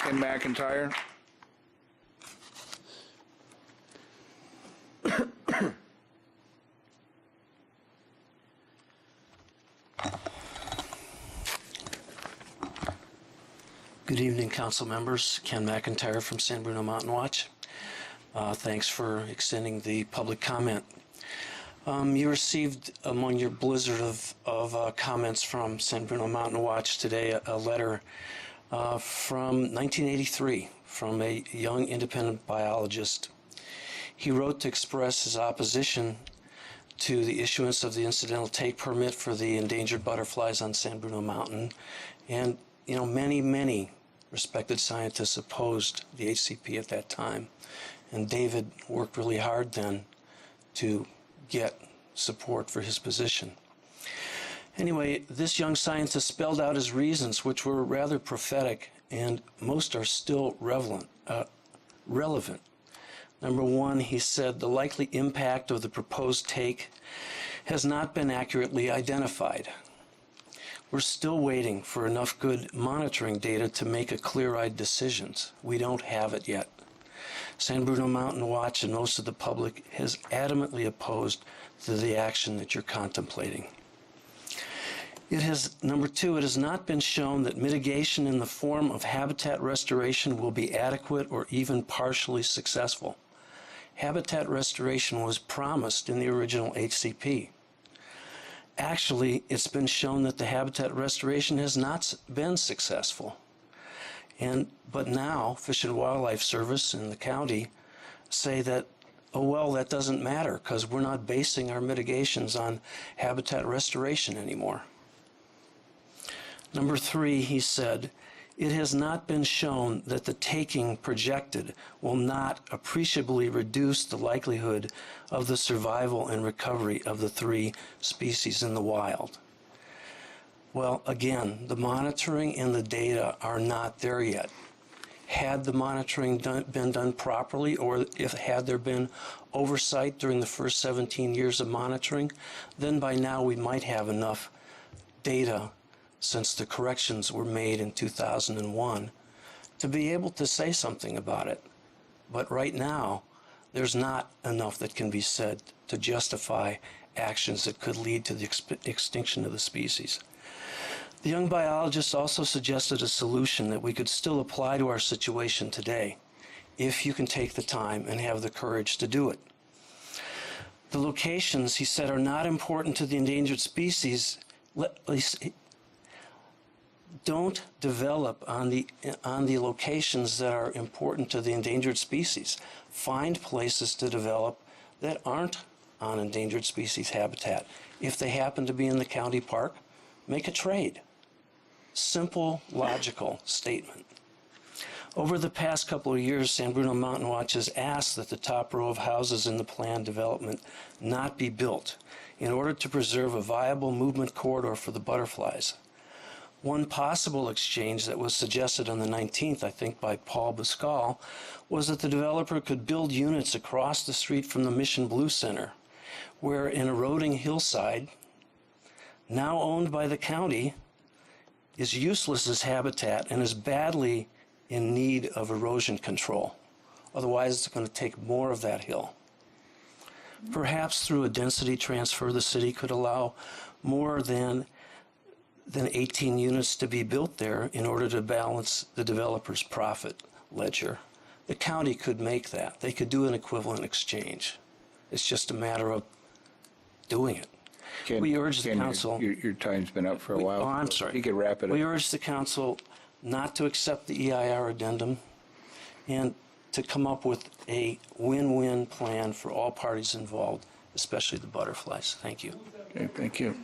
Ken McIntire. Good evening, council members. Ken McIntire from San Bruno Mountain Watch. Thanks for extending the public comment. You received, among your blizzard of comments from San Bruno Mountain Watch today, a letter from 1983 from a young independent biologist. He wrote to express his opposition to the issuance of the incidental take permit for the endangered butterflies on San Bruno Mountain. And, you know, many respected scientists opposed the HCP at that time. And David worked really hard then to get support for his position. Anyway, this young scientist spelled out his reasons, which were rather prophetic, and most are still relevant. Number one, he said the likely impact of the proposed take has not been accurately identified. We're still waiting for enough good monitoring data to make a clear-eyed decisions. We don't have it yet. San Bruno Mountain Watch and most of the public has adamantly opposed to the action that you're contemplating. Number two, it has not been shown that mitigation in the form of habitat restoration will be adequate or even partially successful. Habitat restoration was promised in the original HCP. Actually, it's been shown that the habitat restoration has not been successful. But now, Fish and Wildlife Service and the county say that, oh well, that doesn't matter because we're not basing our mitigations on habitat restoration anymore. Number three, he said, it has not been shown that the taking projected will not appreciably reduce the likelihood of the survival and recovery of the 3 species in the wild. Well, again, the monitoring and the data are not there yet. Had the monitoring been done properly, or had there been oversight during the first 17 years of monitoring, then by now we might have enough data since the corrections were made in 2001 to be able to say something about it. But right now, there's not enough that can be said to justify actions that could lead to the extinction of the species. The young biologist also suggested a solution that we could still apply to our situation today, if you can take the time and have the courage to do it. The locations, he said, are not important to the endangered species. Don't develop on the locations that are important to the endangered species. Find places to develop that aren't on endangered species habitat. If they happen to be in the county park, make a trade. Simple, logical statement. Over the past couple of years, San Bruno Mountain Watch has asked that the top row of houses in the planned development not be built in order to preserve a viable movement corridor for the butterflies. One possible exchange that was suggested on the 19th, I think, by Paul Buscal, was that the developer could build units across the street from the Mission Blue Center, where an eroding hillside, now owned by the county, is useless as habitat and is badly in need of erosion control. Otherwise, it's going to take more of that hill. Perhaps through a density transfer, the city could allow more than 18 units to be built there in order to balance the developer's profit ledger. The county could make that. They could do an equivalent exchange. It's just a matter of doing it. We urge the council... Your time's been up for a while. Oh, I'm sorry. You can wrap it up. We urge the council not to accept the EIR addendum and to come up with a win-win plan for all parties involved, especially the butterflies. Thank you. Okay, thank you.